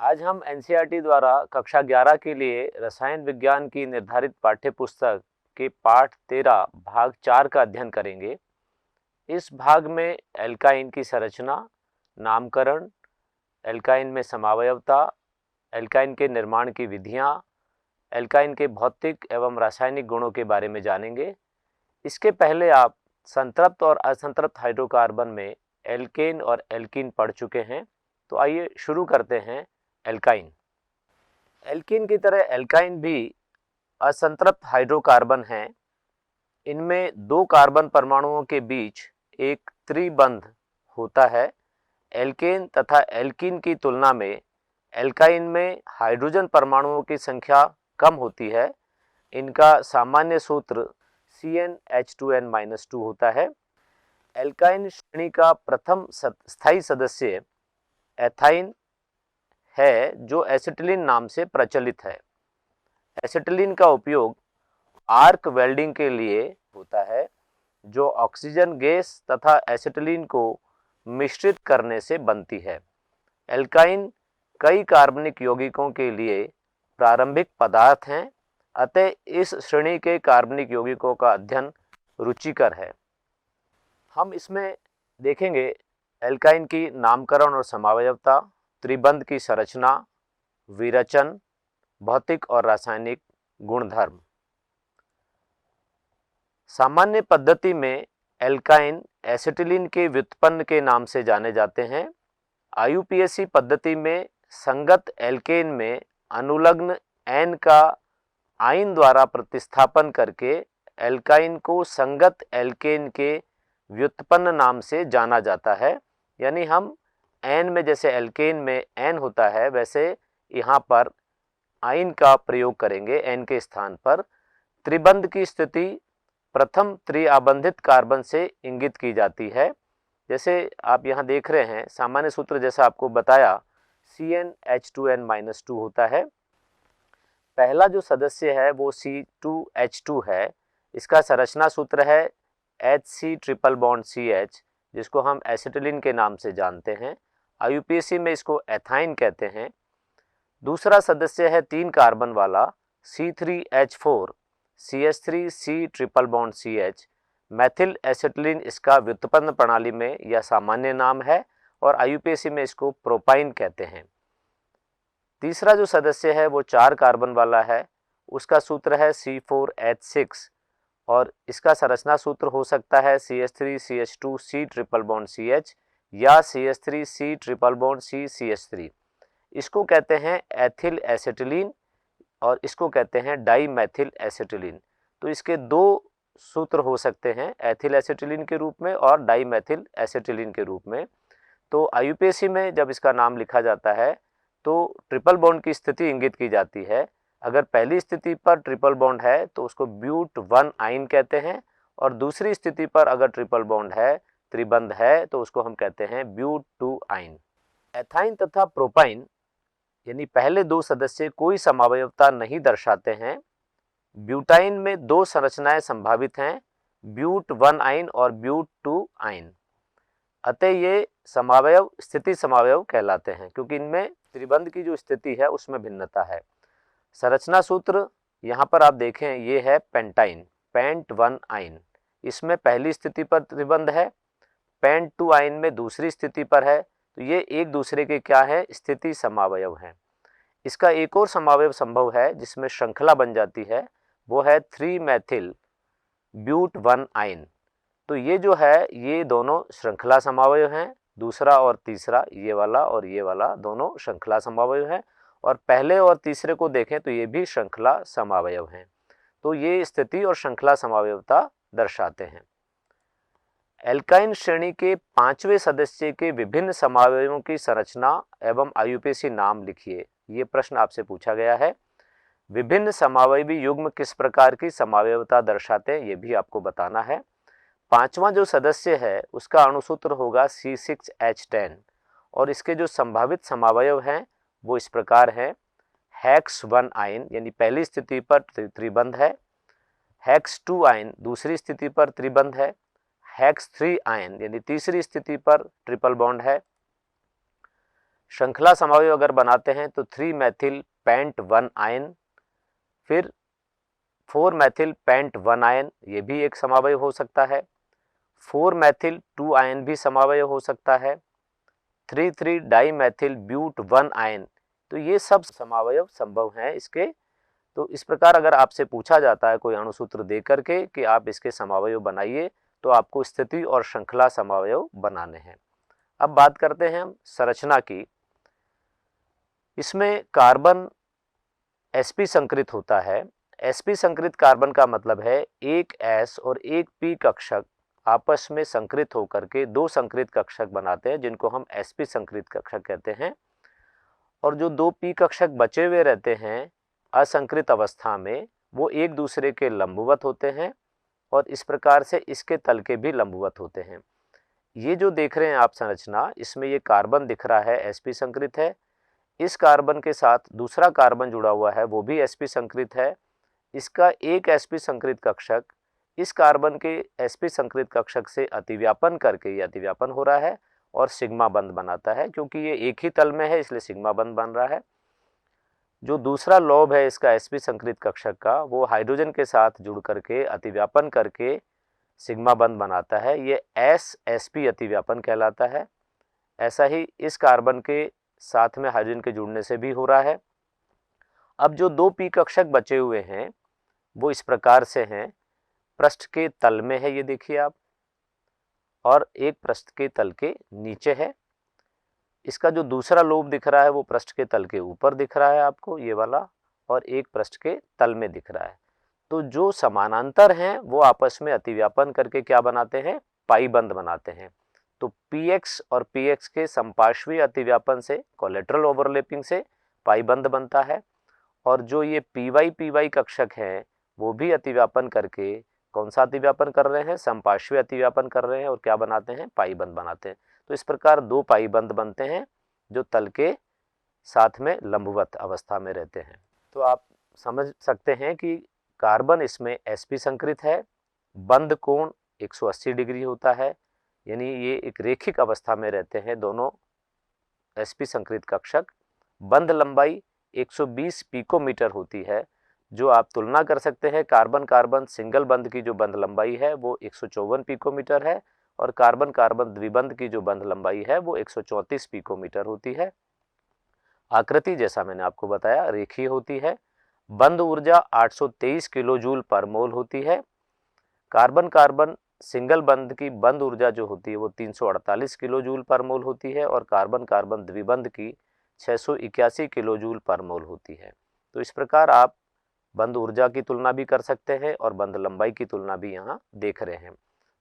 आज हम एनसीईआरटी द्वारा कक्षा 11 के लिए रसायन विज्ञान की निर्धारित पाठ्यपुस्तक के पाठ 13 भाग 4 का अध्ययन करेंगे। इस भाग में एल्काइन की संरचना, नामकरण, एल्काइन में समावयवता, एल्काइन के निर्माण की विधियां, एल्काइन के भौतिक एवं रासायनिक गुणों के बारे में जानेंगे। इसके पहले आप संतृप्त और असंतृप्त हाइड्रोकार्बन में एल्केन और एल्कीन पढ़ चुके हैं। तो आइए शुरू करते हैं। एल्काइन एल्कीन की तरह एल्काइन भी असंतृप्त हाइड्रोकार्बन हैं। इनमें दो कार्बन परमाणुओं के बीच एक त्रिबंध होता है। एल्केन तथा एल्कीन की तुलना में एल्काइन में हाइड्रोजन परमाणुओं की संख्या कम होती है। इनका सामान्य सूत्र CnH2n-2 होता है। एल्काइन श्रेणी का प्रथम स्थायी सदस्य एथाइन है, जो एसिटिलीन नाम से प्रचलित है। एसिटिलीन का उपयोग आर्क वेल्डिंग के लिए होता है, जो ऑक्सीजन गैस तथा एसिटिलीन को मिश्रित करने से बनती है। एल्काइन कई कार्बनिक यौगिकों के लिए प्रारंभिक पदार्थ हैं, अतः इस श्रेणी के कार्बनिक यौगिकों का अध्ययन रुचिकर है। हम इसमें देखेंगे एल्काइन की नामकरण और समावयवता, त्रिबंध की संरचना, विरचन, भौतिक और रासायनिक गुणधर्म। सामान्य पद्धति में एल्काइन एसिटिलीन के व्युत्पन्न के नाम से जाने जाते हैं। आईयूपीएसी पद्धति में संगत एल्केन में अनुलग्न एन का आयन द्वारा प्रतिस्थापन करके एल्काइन को संगत एल्केन के व्युत्पन्न नाम से जाना जाता है। यानी हम एन में जैसे एल्केन में एन होता है, वैसे यहाँ पर आयन का प्रयोग करेंगे एन के स्थान पर। त्रिबंध की स्थिति प्रथम त्रिआबंधित कार्बन से इंगित की जाती है। जैसे आप यहाँ देख रहे हैं, सामान्य सूत्र जैसा आपको बताया CnH2n-2 होता है। पहला जो सदस्य है वो C2H2 है। इसका संरचना सूत्र है HC≡CH, जिसको हम एसिटिलीन के नाम से जानते हैं। आईयूपीएसी में इसको एथाइन कहते हैं। दूसरा सदस्य है 3 कार्बन वाला C3H4 CH3C≡CH। मैथिल एसिटिलीन इसका व्युत्पन्न प्रणाली में यह सामान्य नाम है और आईयूपीएसी में इसको प्रोपाइन कहते हैं। तीसरा जो सदस्य है वो 4 कार्बन वाला है। उसका सूत्र है C4H6 और इसका संरचना सूत्र हो सकता है CH3CH2C≡CH या CH3C≡CCH3। इसको कहते हैं एथिल एसिटिलीन और इसको कहते हैं डाईमेथिल एसिटिलीन। तो इसके दो सूत्र हो सकते हैं, एथिल एसिटिलीन के रूप में और डाईमेथिल एसिटिलीन के रूप में। तो आईयूपीएसी में जब इसका नाम लिखा जाता है तो ट्रिपल बॉन्ड की स्थिति इंगित की जाती है। अगर पहली स्थिति पर ट्रिपल बॉन्ड है तो उसको ब्यूट 1 आयन कहते हैं, और दूसरी स्थिति पर अगर ट्रिपल बॉन्ड है, त्रिबंध है, तो उसको हम कहते हैं ब्यूट 2 आयन। एथाइन तथा प्रोपाइन यानी पहले दो सदस्य कोई समावयवता नहीं दर्शाते हैं। ब्यूटाइन में दो संरचनाएं संभावित हैं, ब्यूट 1 आयन और ब्यूट 2 आयन। अतः ये समावयव स्थिति समावयव कहलाते हैं, क्योंकि इनमें त्रिबंध की जो स्थिति है उसमें भिन्नता है। संरचना सूत्र यहाँ पर आप देखें, ये है पेंटाइन, पेंट 1 आयन। इसमें पहली स्थिति पर त्रिबंध है, पेंट 2 आयन में दूसरी स्थिति पर है। तो ये एक दूसरे के क्या है, स्थिति समावयव हैं। इसका एक और समावयव संभव है जिसमें श्रृंखला बन जाती है, वो है 3 मैथिल ब्यूट 1 आयन। तो ये जो है, ये दोनों श्रृंखला समावयव हैं। दूसरा और तीसरा, ये वाला और ये वाला, दोनों श्रृंखला समावयव हैं। और पहले और तीसरे को देखें तो ये भी श्रृंखला समावयव हैं। तो ये स्थिति और श्रृंखला समावयवता दर्शाते हैं। एल्काइन श्रेणी के 5वें सदस्य के विभिन्न समावयवों की संरचना एवं आईयूपीएसी नाम लिखिए। ये प्रश्न आपसे पूछा गया है। विभिन्न समावयवी युग्म किस प्रकार की समावयवता दर्शाते हैं, ये भी आपको बताना है। 5वां जो सदस्य है उसका अणुसूत्र होगा C6H10 और इसके जो संभावित समावयव हैं वो इस प्रकार हैं। हेक्स 1 आयन यानी पहली स्थिति पर त्रिबंध है, हेक्स 2 आयन दूसरी स्थिति पर त्रिबंध है, हेक्स 3 आयन यानी तीसरी स्थिति पर ट्रिपल बॉन्ड है, श्रृंखला समावयव अगर बनाते हैं तो 3 मेथिल पेंट 1 आयन, फिर 4 मेथिल पेंट 1 आयन, ये भी एक समावयव हो सकता है। 4 मेथिल 2 आयन भी समावयव हो सकता है। 3 डाई मेथिल ब्यूट 1 आयन, तो ये सब समावयव संभव हैं इसके। तो इस प्रकार अगर आपसे पूछा जाता है कोई अणुसूत्र दे करके कि आप इसके समावयव बनाइए, तो आपको स्थिति और श्रृंखला समावयव बनाने हैं। अब बात करते हैं हम संरचना की। इसमें कार्बन sp संकृत होता है। sp संकृत कार्बन का मतलब है एक s और एक p कक्षक आपस में संकृत होकर के दो संकृत कक्षक बनाते हैं, जिनको हम sp संकृत कक्षक कहते हैं। और जो दो p कक्षक बचे हुए रहते हैं असंकृत अवस्था में, वो एक दूसरे के लंबवत होते हैं और इस प्रकार से इसके तल के भी लंबवत होते हैं। ये जो देख रहे हैं आप संरचना, इसमें ये कार्बन दिख रहा है sp संकृत है। इस कार्बन के साथ दूसरा कार्बन जुड़ा हुआ है, वो भी sp संकृत है। इसका एक sp संकृत कक्षक इस कार्बन के sp संकृत कक्षक से अतिव्यापन करके, ये अतिव्यापन हो रहा है और सिग्मा बंध बनाता है। क्योंकि ये एक ही तल में है इसलिए सिग्मा बंध बन रहा है। जो दूसरा लोब है इसका sp संकृत कक्षक का, वो हाइड्रोजन के साथ जुड़ करके अतिव्यापन करके सिग्मा बंध बनाता है। ये sp अतिव्यापन कहलाता है। ऐसा ही इस कार्बन के साथ में हाइड्रोजन के जुड़ने से भी हो रहा है। अब जो दो p कक्षक बचे हुए हैं वो इस प्रकार से हैं, पृष्ठ के तल में है, ये देखिए आप, और एक पृष्ठ के तल के नीचे है। इसका जो दूसरा लोब दिख रहा है वो पृष्ठ के तल के ऊपर दिख रहा है आपको, ये वाला, और एक पृष्ठ के तल में दिख रहा है। तो जो समानांतर हैं वो आपस में अतिव्यापन करके क्या बनाते हैं, पाई बंध बनाते हैं। तो px और px के संपार्श्वीय अतिव्यापन से, कोलेटरल ओवरलैपिंग से पाई बंध बनता है। और जो ये py कक्षक हैं वो भी अतिव्यापन करके कौन सा अतिव्यापन कर रहे हैं, संपार्श्वीय अतिव्यापन कर रहे हैं और क्या बनाते हैं, पाई बंध बनाते हैं। तो इस प्रकार दो पाई बंध बनते हैं जो तल के साथ में लंबवत अवस्था में रहते हैं। तो आप समझ सकते हैं कि कार्बन इसमें sp संकृत है, बंध कोण 180 डिग्री होता है, यानी ये एक रेखिक अवस्था में रहते हैं दोनों sp संकृत कक्षक। बंध लंबाई 120 पिकोमीटर होती है, जो आप तुलना कर सकते हैं कार्बन कार्बन सिंगल बंध की जो बंध लंबाई है वो 154 पिकोमीटर है और कार्बन कार्बन द्विबंध की जो बंध लंबाई है वो 134 पिकोमीटर होती है। आकृति जैसा मैंने आपको बताया रेखीय होती है। बंध ऊर्जा 823 किलो जूल पर मोल होती है। कार्बन कार्बन सिंगल बंध की बंध ऊर्जा जो होती है वो 348 किलो जूल पर मोल होती है और कार्बन कार्बन द्विबंध की 681 किलो जूल पर मोल होती है। तो इस प्रकार आप बंध ऊर्जा की तुलना भी कर सकते हैं और बंध लंबाई की तुलना भी यहाँ देख रहे हैं।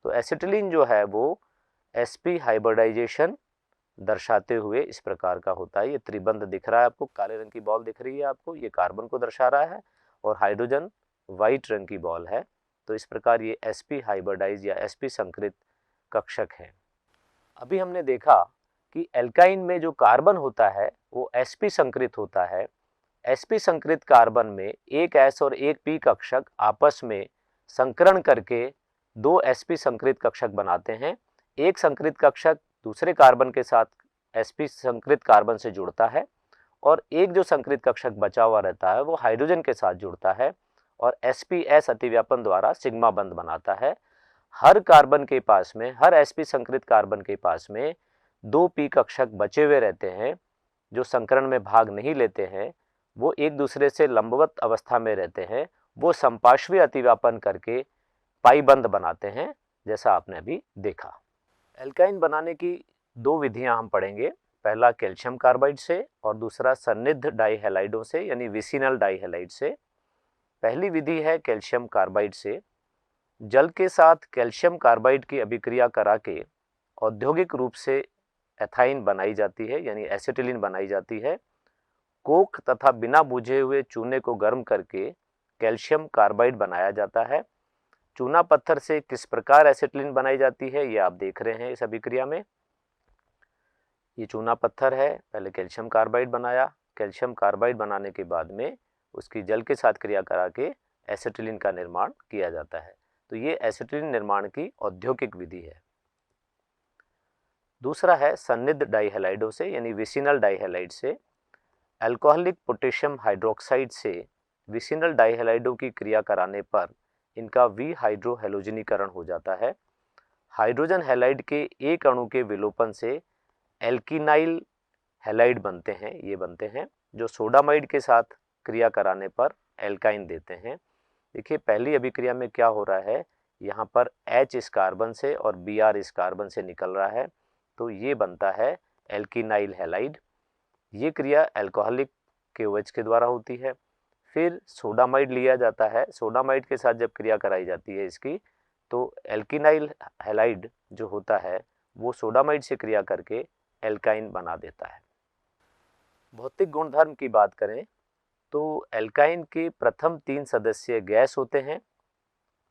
तो एसिटिलीन जो है वो sp हाइब्रिडाइजेशन दर्शाते हुए इस प्रकार का होता है। ये त्रिबंध दिख रहा है आपको, काले रंग की बॉल दिख रही है आपको, ये कार्बन को दर्शा रहा है और हाइड्रोजन वाइट रंग की बॉल है। तो इस प्रकार ये sp हाइब्रिडाइज या sp संकृत कक्षक है। अभी हमने देखा कि एल्काइन में जो कार्बन होता है वो sp संकृत होता है। sp संकृत कार्बन में एक s और एक p कक्षक आपस में संकरण करके दो sp संकृत कक्षक बनाते हैं। एक संकृत कक्षक दूसरे कार्बन के साथ sp संकृत कार्बन से जुड़ता है और एक जो संकृत कक्षक बचा हुआ रहता है वो हाइड्रोजन के साथ जुड़ता है और sps अतिव्यापन द्वारा सिग्मा बंध बनाता है। हर कार्बन के पास में, हर sp संकृत कार्बन के पास में दो p कक्षक बचे हुए रहते हैं जो संकरण में भाग नहीं लेते हैं, वो एक दूसरे से लंबवत अवस्था में रहते हैं, वो संपार्श्वीय अतिव्यापन करके पाई बंध बनाते हैं, जैसा आपने अभी देखा। एल्काइन बनाने की दो विधियां हम पढ़ेंगे, पहला कैल्शियम कार्बाइड से और दूसरा सन्निध डाइहैलाइडों से यानी विसिनल डाइहैलाइड से। पहली विधि है कैल्शियम कार्बाइड से। जल के साथ कैल्शियम कार्बाइड की अभिक्रिया करा के औद्योगिक रूप से एथाइन बनाई जाती है यानी एसिटिलीन बनाई जाती है। कोक तथा बिना बुझे हुए चूने को गर्म करके कैल्शियम कार्बाइड बनाया जाता है। चूना पत्थर से किस प्रकार एसिटिलीन बनाई जाती है ये आप देख रहे हैं इस अभिक्रिया में। ये चूना पत्थर है, पहले कैल्शियम कार्बाइड बनाया, कैल्शियम कार्बाइड बनाने के बाद में उसकी जल के साथ क्रिया करा के एसिटिलीन का निर्माण किया जाता है। तो ये एसिटिलीन निर्माण की औद्योगिक विधि है। दूसरा है सन्निध डाइहैलाइडों से यानी विसिनल डाइहैलाइड से। अल्कोहलिक पोटेशियम हाइड्रोक्साइड से विसिनल डाइहैलाइडों की क्रिया कराने पर इनका विहाइड्रोहैलोजनीकरण हो जाता है। हाइड्रोजन हैलाइड के एक अणु के विलोपन से एल्किनाइल हैलाइड बनते हैं, ये बनते हैं जो सोडामाइड के साथ क्रिया कराने पर एल्काइन देते हैं। देखिए पहली अभिक्रिया में क्या हो रहा है, यहाँ पर H इस कार्बन से और Br इस कार्बन से निकल रहा है, तो ये बनता है एल्किनाइल हैलाइड। ये क्रिया अल्कोहलिक KOH के द्वारा होती है। फिर सोडामाइड लिया जाता है, सोडामाइड के साथ जब क्रिया कराई जाती है इसकी, तो एल्किनाइल हैलाइड जो होता है वो सोडामाइड से क्रिया करके एल्काइन बना देता है। भौतिक गुणधर्म की बात करें तो एल्काइन के प्रथम 3 सदस्य गैस होते हैं,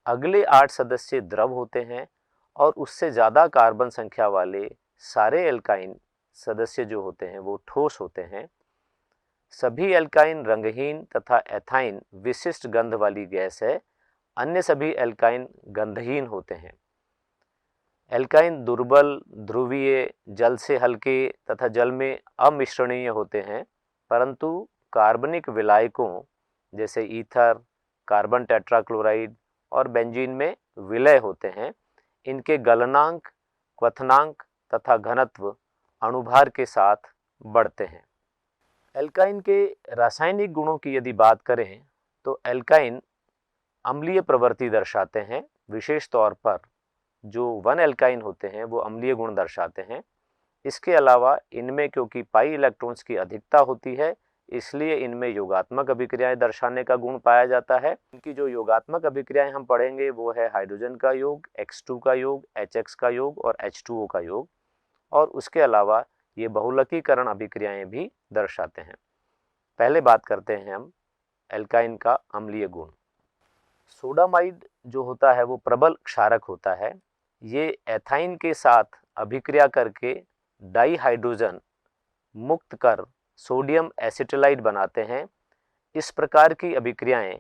अगले 8 सदस्य द्रव होते हैं और उससे ज़्यादा कार्बन संख्या वाले सारे एल्काइन सदस्य जो होते हैं वो ठोस होते हैं। सभी एल्काइन रंगहीन तथा एथाइन विशिष्ट गंध वाली गैस है, अन्य सभी एल्काइन गंधहीन होते हैं। एल्काइन दुर्बल, ध्रुवीय, जल से हल्के तथा जल में अमिश्रणीय होते हैं, परंतु कार्बनिक विलायकों जैसे ईथर, कार्बन टेट्राक्लोराइड और बेंजीन में विलय होते हैं। इनके गलनांक, क्वथनांक तथा घनत्व अणुभार के साथ बढ़ते हैं। एल्काइन के रासायनिक गुणों की यदि बात करें तो एल्काइन अम्लीय प्रवृत्ति दर्शाते हैं, विशेष तौर पर जो 1 एल्काइन होते हैं वो अम्लीय गुण दर्शाते हैं। इसके अलावा इनमें क्योंकि पाई इलेक्ट्रॉन्स की अधिकता होती है, इसलिए इनमें योगात्मक अभिक्रियाएं दर्शाने का गुण पाया जाता है। इनकी जो योगात्मक अभिक्रियाएं हम पढ़ेंगे वो है हाइड्रोजन का योग, X2 का योग, HX का योग और H2O का योग, और उसके अलावा ये बहुलकीकरण अभिक्रियाएं भी दर्शाते हैं। पहले बात करते हैं हम एल्काइन का अम्लीय गुण। सोडामाइड जो होता है वो प्रबल क्षारक होता है। ये एथाइन के साथ अभिक्रिया करके डाइहाइड्रोजन मुक्त कर सोडियम एसिटिलाइड बनाते हैं। इस प्रकार की अभिक्रियाएं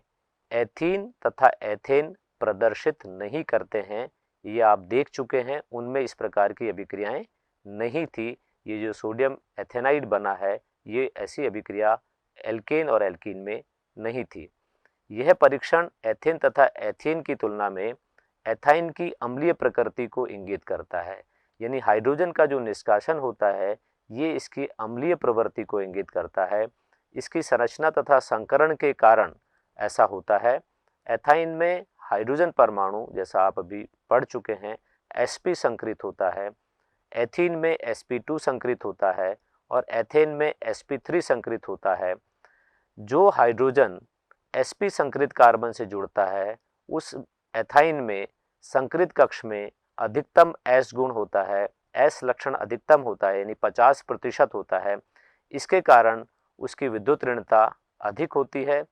एथीन तथा एथेन प्रदर्शित नहीं करते हैं, ये आप देख चुके हैं, उनमें इस प्रकार की अभिक्रियाएं नहीं थी। ये जो सोडियम एथेनाइड बना है ये ऐसी अभिक्रिया एल्केन और एल्कीन में नहीं थी। यह परीक्षण एथेन तथा एथेन की तुलना में एथाइन की अम्लीय प्रकृति को इंगित करता है, यानी हाइड्रोजन का जो निष्कासन होता है ये इसकी अम्लीय प्रवृत्ति को इंगित करता है। इसकी संरचना तथा संकरण के कारण ऐसा होता है। एथाइन में हाइड्रोजन परमाणु, जैसा आप अभी पढ़ चुके हैं, sp संकृत होता है, एथीन में sp2 संकृत होता है और एथेन में sp3 संकृत होता है। जो हाइड्रोजन sp संकृत कार्बन से जुड़ता है उस एथाइन में संकृत कक्ष में अधिकतम S गुण होता है, S लक्षण अधिकतम होता है यानी 50% होता है। इसके कारण उसकी विद्युत ऋणता अधिक होती है,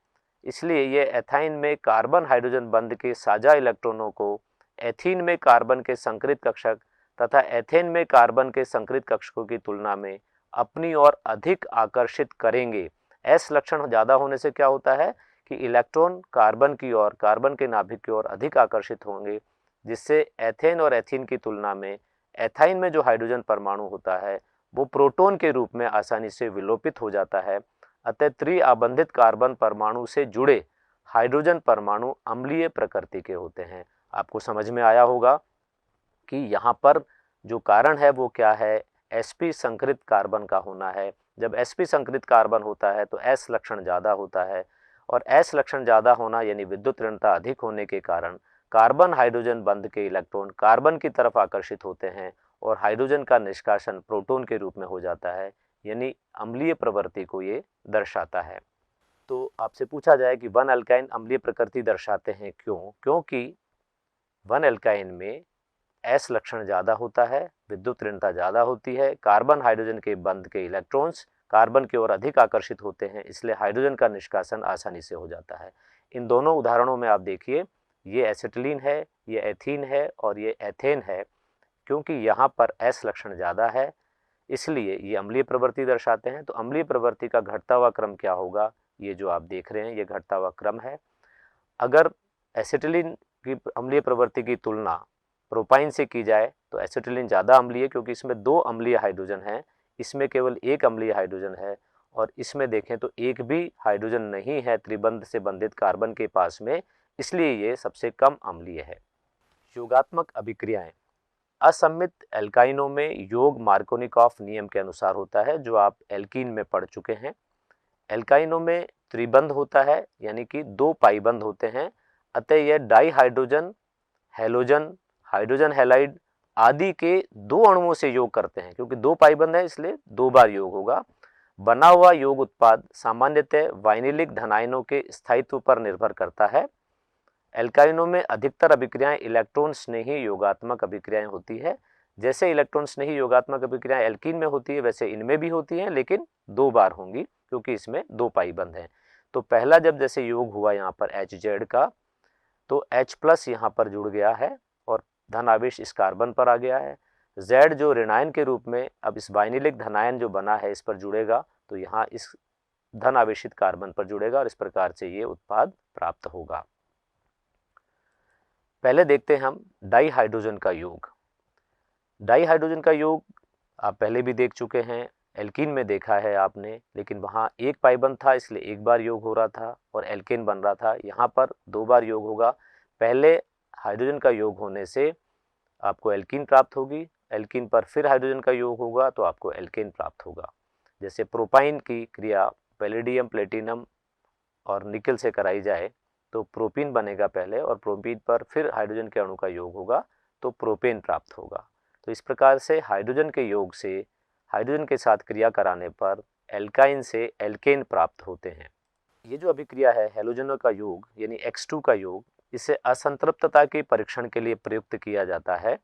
इसलिए ये एथाइन में कार्बन हाइड्रोजन बंध के साझा इलेक्ट्रॉनों को एथीन में कार्बन के संकृत कक्षक तथा एथेन में कार्बन के संकृत कक्षकों की तुलना में अपनी ओर अधिक आकर्षित करेंगे। S लक्षण ज़्यादा होने से क्या होता है कि इलेक्ट्रॉन कार्बन की ओर, कार्बन के नाभिक की ओर अधिक आकर्षित होंगे, जिससे एथेन और एथीन की तुलना में एथाइन में जो हाइड्रोजन परमाणु होता है वो प्रोटॉन के रूप में आसानी से विलोपित हो जाता है। अतः त्रिआबंधित कार्बन परमाणु से जुड़े हाइड्रोजन परमाणु अम्लीय प्रकृति के होते हैं। आपको समझ में आया होगा कि यहाँ पर जो कारण है वो क्या है, sp संकृत कार्बन का होना है। जब sp संकृत कार्बन होता है तो S लक्षण ज़्यादा होता है, और S लक्षण ज़्यादा होना यानी विद्युत ऋणता अधिक होने के कारण कार्बन हाइड्रोजन बंध के इलेक्ट्रॉन कार्बन की तरफ आकर्षित होते हैं और हाइड्रोजन का निष्कासन प्रोटॉन के रूप में हो जाता है, यानी अम्लीय प्रवृत्ति को ये दर्शाता है। तो आपसे पूछा जाए कि 1 एल्काइन अम्लीय प्रकृति दर्शाते हैं क्यों? क्योंकि 1 एल्काइन में S लक्षण ज़्यादा होता है, विद्युत ऋणता ज़्यादा होती है, कार्बन हाइड्रोजन के बंध के इलेक्ट्रॉन्स कार्बन की ओर अधिक आकर्षित होते हैं, इसलिए हाइड्रोजन का निष्कासन आसानी से हो जाता है। इन दोनों उदाहरणों में आप देखिए, ये एसिटिलीन है, ये एथीन है और ये एथेन है। क्योंकि यहाँ पर S लक्षण ज़्यादा है इसलिए ये अम्लीय प्रवृत्ति दर्शाते हैं। तो अम्लीय प्रवृत्ति का घटता हुआ क्रम क्या होगा, ये जो आप देख रहे हैं ये घटता हुआ क्रम है। अगर एसिटिलीन की अम्लीय प्रवृत्ति की तुलना प्रोपाइन से की जाए तो एसिटिलीन ज़्यादा अम्लीय है क्योंकि इसमें 2 अम्लीय हाइड्रोजन हैं, इसमें केवल 1 अम्लीय हाइड्रोजन है, और इसमें देखें तो एक भी हाइड्रोजन नहीं है त्रिबंध से बंधित कार्बन के पास में, इसलिए ये सबसे कम अम्लीय है। योगात्मक अभिक्रियाएं। असममित एल्काइनों में योग मार्कोनिकॉफ नियम के अनुसार होता है, जो आप एल्कीन में पढ़ चुके हैं। एल्काइनों में त्रिबंध होता है, यानी कि 2 पाइबंध होते हैं, अतः यह di hydrogen, halogen, hydrogen halide आदि के 2 अणुओं से योग करते हैं। क्योंकि 2 पाइबंध है इसलिए 2 बार योग होगा। बना हुआ योग उत्पाद सामान्यतः वाइनिलिक धनायनों के स्थायित्व पर निर्भर करता है। एल्काइनों में अधिकतर अभिक्रियाएं इलेक्ट्रॉन स्नेही योगात्मक अभिक्रियाएं होती है। जैसे इलेक्ट्रॉन स्नेही योगात्मक अभिक्रियाएं एल्कीन में होती है, वैसे इनमें भी होती हैं, लेकिन 2 बार होंगी क्योंकि इसमें 2 पाइबंध हैं। तो पहला जब जैसे योग हुआ यहाँ पर HZ का, तो H+ यहाँ पर जुड़ गया है और धन आवेश इस कार्बन पर आ गया है। Z जो ऋणायन के रूप में अब इस वाइनिलिक धनायन जो बना है इस पर जुड़ेगा, तो यहाँ इस धन आवेशित कार्बन पर जुड़ेगा और इस प्रकार से ये उत्पाद प्राप्त होगा। पहले देखते हैं हम डाई हाइड्रोजन का योग। डाई हाइड्रोजन का योग आप पहले भी देख चुके हैं, एल्कीन में देखा है आपने, लेकिन वहाँ 1 पाइबंध था इसलिए 1 बार योग हो रहा था और एल्केन बन रहा था। यहाँ पर 2 बार योग होगा। पहले हाइड्रोजन का योग होने से आपको एल्कीन प्राप्त होगी, एल्कीन पर फिर हाइड्रोजन का योग होगा तो आपको एल्केन प्राप्त होगा। जैसे प्रोपाइन की क्रिया पैलेडियम, प्लेटिनम और निकल से कराई जाए तो प्रोपीन बनेगा पहले, और प्रोपीन पर फिर हाइड्रोजन के अणु का योग होगा तो प्रोपेन प्राप्त होगा। तो इस प्रकार से हाइड्रोजन के योग से हाइड्रोजन के साथ क्रिया कराने पर एल्काइन से एल्केन प्राप्त होते हैं। ये जो अभिक्रिया है हेलोजनों का योग यानी X2 का योग, इसे असंतृप्तता के परीक्षण के लिए प्रयुक्त किया जाता है।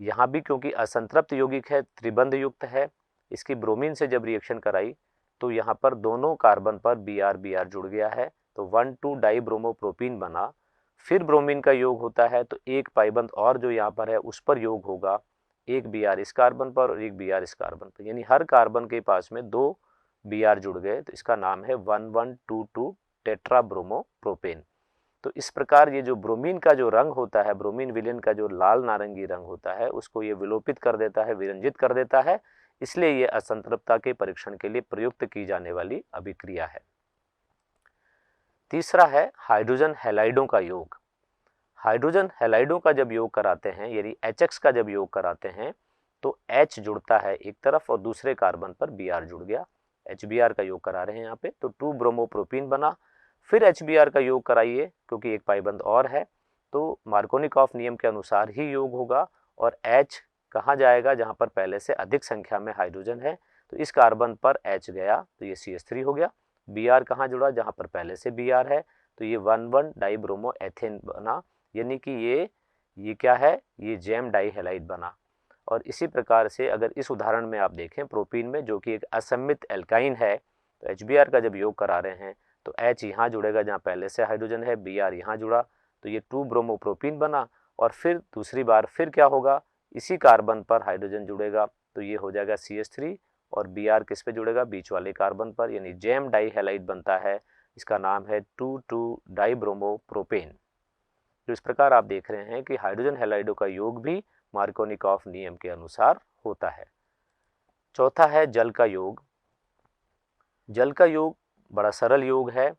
यहाँ भी क्योंकि असंतृप्त यौगिक है, त्रिबंध युक्त है, इसकी ब्रोमीन से जब रिएक्शन कराई तो यहाँ पर दोनों कार्बन पर Br जुड़ गया है, तो 1,2 डाई ब्रोमोप्रोपीन बना। फिर ब्रोमीन का योग होता है तो 1 पाइबंध और जो यहाँ पर है उस पर योग होगा, 1 Br इस कार्बन पर और 1 Br इस कार्बन पर, यानी हर कार्बन के पास में 2 Br जुड़ गए, तो इसका नाम है 1122 टेट्रा ब्रोमोप्रोपेन। तो इस प्रकार ये जो ब्रोमीन का जो रंग होता है, ब्रोमीन विलेन का जो लाल नारंगी रंग होता है, उसको ये विलोपित कर देता है, विरंजित कर देता है, इसलिए ये असंतृप्तता के परीक्षण के लिए प्रयुक्त की जाने वाली अभिक्रिया है। तीसरा है हाइड्रोजन हैलाइडों का योग। हाइड्रोजन हैलाइडों का जब योग कराते हैं, यानी HX का जब योग कराते हैं, तो H जुड़ता है एक तरफ और दूसरे कार्बन पर Br जुड़ गया, HBr का योग करा रहे हैं यहाँ पे, तो 2 ब्रोमोप्रोपीन बना। फिर HBr का योग कराइए क्योंकि 1 पाइबंध और है, तो मार्कोनिकॉफ नियम के अनुसार ही योग होगा, और H कहाँ जाएगा, जहाँ पर पहले से अधिक संख्या में हाइड्रोजन है, तो इस कार्बन पर H गया तो ये CH3 हो गया। Br कहाँ जुड़ा, जहाँ पर पहले से Br है, तो ये 1,1 डाई ब्रोमो एथेन बना, यानी कि ये क्या है, ये जैम डाई हैलाइड बना। और इसी प्रकार से अगर इस उदाहरण में आप देखें प्रोपीन में, जो कि एक असममित एल्काइन है, तो HBr का जब योग करा रहे हैं तो H यहाँ जुड़ेगा जहाँ पहले से हाइड्रोजन है, Br यहाँ जुड़ा तो ये 2 ब्रोमोप्रोपीन बना, और फिर दूसरी बार फिर क्या होगा, इसी कार्बन पर हाइड्रोजन जुड़ेगा तो ये हो जाएगा CH3, और Br किस पे जुड़ेगा, बीच वाले कार्बन पर, यानी जैम डाई हैलाइड बनता है। इसका नाम है 2,2 डाई ब्रोमोप्रोपेन। तो इस प्रकार आप देख रहे हैं कि हाइड्रोजन हैलाइडों का योग भी मार्कोनिकॉफ नियम के अनुसार होता है। चौथा है जल का योग। जल का योग बड़ा सरल योग है।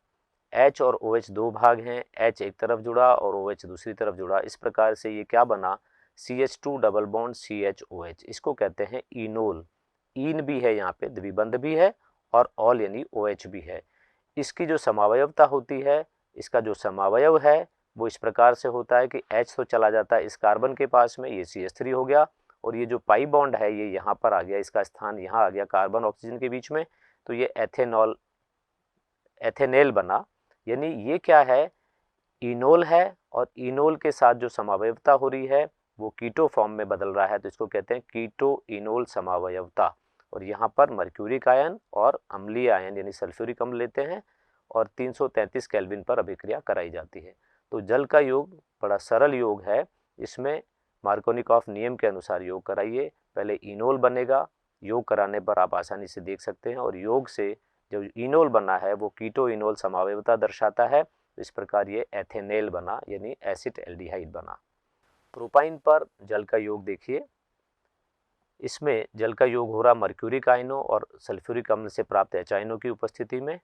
H और OH 2 भाग हैं, H एक तरफ जुड़ा और OH दूसरी तरफ जुड़ा। इस प्रकार से ये क्या बना, CH2 डबल बॉन्ड CHOH, इसको कहते हैं इनोल। इन भी है यहाँ पे, द्विबंध भी है, और ऑल यानी OH भी है। इसकी जो समावयवता होती है, इसका जो समावयव है वो इस प्रकार से होता है कि H तो चला जाता है इस कार्बन के पास में, ये CH3 हो गया, और ये जो पाई बॉन्ड है ये यहाँ पर आ गया, इसका स्थान यहाँ आ गया कार्बन ऑक्सीजन के बीच में, तो ये एथेनेल बना। यानी ये क्या है, इनोल है, और इनोल के साथ जो समावयवता हो रही है वो कीटो फॉर्म में बदल रहा है, तो इसको कहते हैं कीटो इनोल समावयवता। और यहाँ पर मर्क्यूरिक आयन और अम्लीय आयन यानी सल्फ्यूरिक अम्ल लेते हैं, और 333 केल्विन पर अभिक्रिया कराई जाती है। तो जल का योग बड़ा सरल योग है, इसमें मार्कोनिकॉफ नियम के अनुसार योग कराइए, पहले इनोल बनेगा, योग कराने पर आप आसानी से देख सकते हैं, और योग से जो इनोल बना है वो कीटो इनोल समावयवता दर्शाता है, तो इस प्रकार ये एथेनेल बना यानी एसिड एल्डिहाइड बना। प्रोपाइन पर जल का योग देखिए, इसमें जल का योग हो रहा मर्क्यूरिक आयनों और सल्फ्यूरिक अम्ल से प्राप्त H आयनों की उपस्थिति में।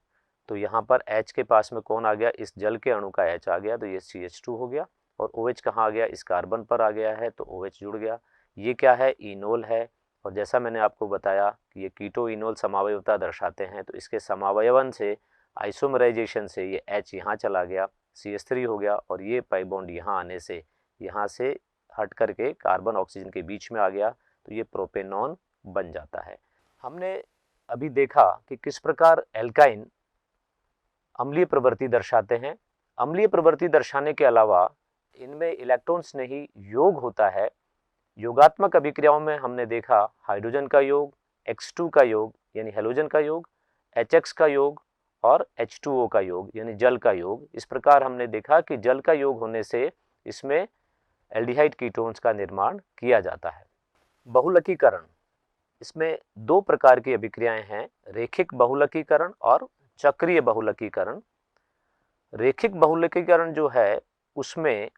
तो यहाँ पर H के पास में कौन आ गया, इस जल के अणु का H आ गया, तो ये CH2 हो गया। और OH कहाँ आ गया, इस कार्बन पर आ गया है, तो OH जुड़ गया। ये क्या है, इनोल है। और जैसा मैंने आपको बताया कि ये कीटो इनोल समावयवता दर्शाते हैं, तो इसके समावयवन से, आइसोमराइजेशन से ये H यहाँ चला गया, CH3 हो गया, और ये पाई बॉन्ड यहाँ आने से, यहाँ से हट करके कार्बन ऑक्सीजन के बीच में आ गया, तो ये प्रोपेनॉन बन जाता है। हमने अभी देखा कि किस प्रकार एल्काइन अम्लीय प्रवृत्ति दर्शाते हैं। अम्लीय प्रवृत्ति दर्शाने के अलावा इनमें इलेक्ट्रॉन्स नहीं योग होता है। योगात्मक अभिक्रियाओं में हमने देखा हाइड्रोजन का योग, X2 का योग यानी हैलोजन का योग, HX का योग और H2O का योग यानी जल का योग। इस प्रकार हमने देखा कि जल का योग होने से इसमें एल्डिहाइड कीटोन्स का निर्माण किया जाता है। बहुलकीकरण, इसमें दो प्रकार की अभिक्रियाएं हैं, रेखिक बहुलकीकरण और चक्रीय बहुलकीकरण। रेखिक बहुलकीकरण जो है उसमें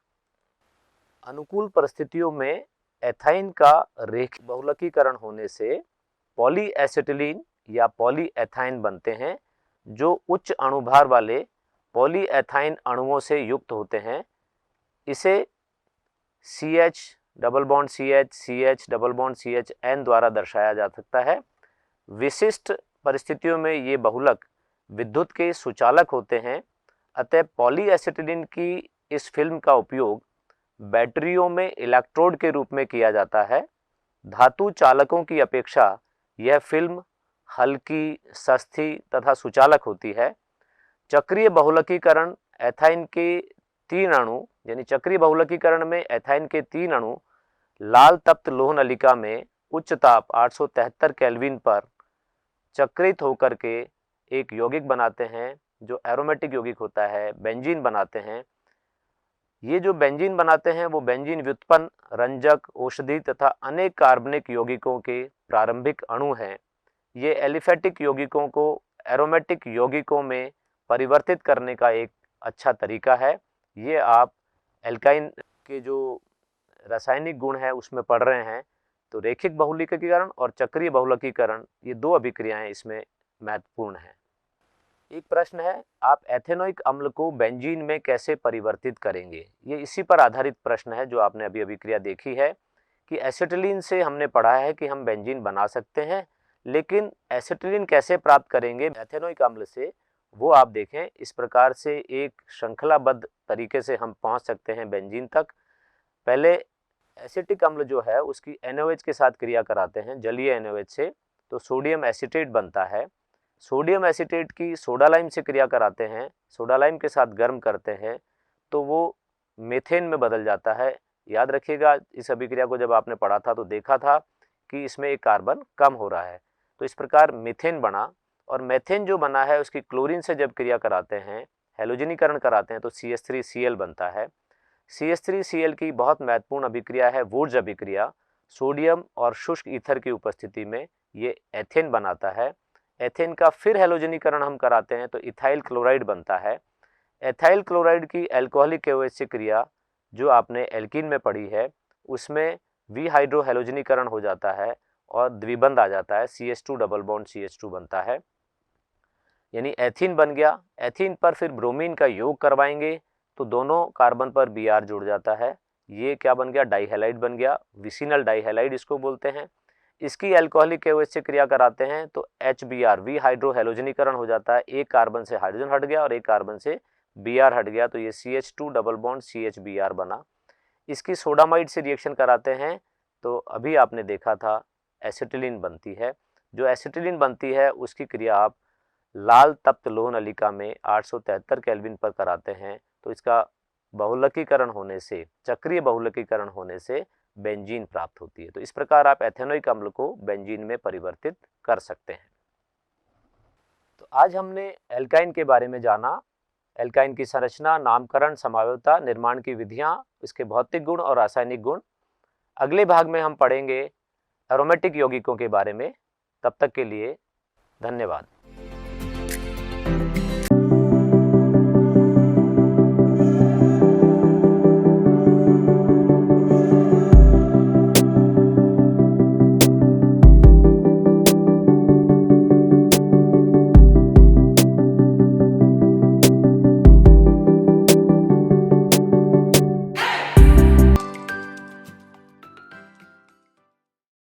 अनुकूल परिस्थितियों में एथाइन का रेखिक बहुलकीकरण होने से पॉलीएसिटिलीन या पॉलीएथाइन बनते हैं, जो उच्च अणुभार वाले पॉलीएथाइन अणुओं से युक्त होते हैं। इसे CH double bond CH, CH double bond CH N द्वारा दर्शाया जा सकता है। विशिष्ट परिस्थितियों में ये बहुलक विद्युत के सुचालक होते हैं। अतः पॉलीएसिटिलीन की इस फिल्म का उपयोग बैटरियों में इलेक्ट्रोड के रूप में किया जाता है। धातु चालकों की अपेक्षा यह फिल्म हल्की, सस्ती तथा सुचालक होती है। चक्रीय बहुलकीकरण एथाइन के 3 अणु यानी चक्रीय बहुलकीकरण में एथाइन के 3 अणु लाल तप्त लोह नलिका में उच्च ताप 873 केल्विन पर चक्रित होकर के एक यौगिक बनाते हैं, जो एरोमेटिक यौगिक होता है, बेंजीन बनाते हैं। ये जो बेंजीन बनाते हैं वो बेंजीन व्युत्पन्न रंजक, औषधि तथा अनेक कार्बनिक यौगिकों के प्रारंभिक अणु हैं। ये एलिफेटिक यौगिकों को एरोमेटिक यौगिकों में परिवर्तित करने का एक अच्छा तरीका है। ये आप एल्काइन के जो रासायनिक गुण है उसमें पढ़ रहे हैं। तो रेखिक बहुलकीकरण और चक्रीय बहुलकीकरण, ये दो अभिक्रियाएं इसमें महत्वपूर्ण हैं। एक प्रश्न है, आप एथेनोइक अम्ल को बेंजीन में कैसे परिवर्तित करेंगे। ये इसी पर आधारित प्रश्न है जो आपने अभी अभिक्रिया देखी है कि एसिटिलीन से हमने पढ़ा है कि हम बेंजीन बना सकते हैं, लेकिन एसिटिलीन कैसे प्राप्त करेंगे एथेनोइक अम्ल से, वो आप देखें। इस प्रकार से एक श्रृंखलाबद्ध तरीके से हम पहुंच सकते हैं बेंजीन तक। पहले एसिटिक अम्ल जो है उसकी NaOH के साथ क्रिया कराते हैं, जलीय NaOH से, तो सोडियम एसीटेट बनता है। सोडियम एसीटेट की सोडा लाइम से क्रिया कराते हैं, सोडा लाइम के साथ गर्म करते हैं, तो वो मीथेन में बदल जाता है। याद रखिएगा, इस अभिक्रिया को जब आपने पढ़ा था तो देखा था कि इसमें एक कार्बन कम हो रहा है। तो इस प्रकार मीथेन बना, और मीथेन जो बना है उसकी क्लोरीन से जब क्रिया कराते हैं, हैलोजनीकरण कराते हैं, तो CH3Cl बनता है। CH3Cl की बहुत महत्वपूर्ण अभिक्रिया है वुर्ज अभिक्रिया। सोडियम और शुष्क ईथर की उपस्थिति में ये एथेन बनाता है। एथेन का फिर हैलोजनीकरण हम कराते हैं तो इथाइल क्लोराइड बनता है। एथाइल क्लोराइड की अल्कोहलिक KOH से क्रिया जो आपने एल्कीन में पढ़ी है, उसमें विहाइड्रो हैलोजनीकरण हो जाता है और द्विबंध आ जाता है, CH2 डबल बॉन्ड CH2 बनता है, यानी एथीन बन गया। एथीन पर फिर ब्रोमीन का योग करवाएंगे तो दोनों कार्बन पर Br जुड़ जाता है। ये क्या बन गया, डाइहैलाइड बन गया, विसिनल डाइहैलाइड इसको बोलते हैं। इसकी अल्कोहलिक KOH से क्रिया कराते हैं तो HBr विहाइड्रो हैलोजनीकरण हो जाता है। एक कार्बन से हाइड्रोजन हट गया और एक कार्बन से Br हट गया, तो ये CH2 डबल बॉन्ड CHBr बना। इसकी सोडामाइड से रिएक्शन कराते हैं तो अभी आपने देखा था एसिटिलीन बनती है। जो एसिटिलीन बनती है उसकी क्रिया आप लाल तप्त लोह नलिका में 873 केल्विन पर कराते हैं, तो इसका बहुलकीकरण होने से, चक्रीय बहुलकीकरण होने से बेंजीन प्राप्त होती है। तो इस प्रकार आप एथेनोइक अम्ल को बेंजीन में परिवर्तित कर सकते हैं। तो आज हमने एल्काइन के बारे में जाना। एल्काइन की संरचना, नामकरण, समावयवता, निर्माण की विधियां, इसके भौतिक गुण और रासायनिक गुण। अगले भाग में हम पढ़ेंगे एरोमेटिक यौगिकों के बारे में। तब तक के लिए धन्यवाद।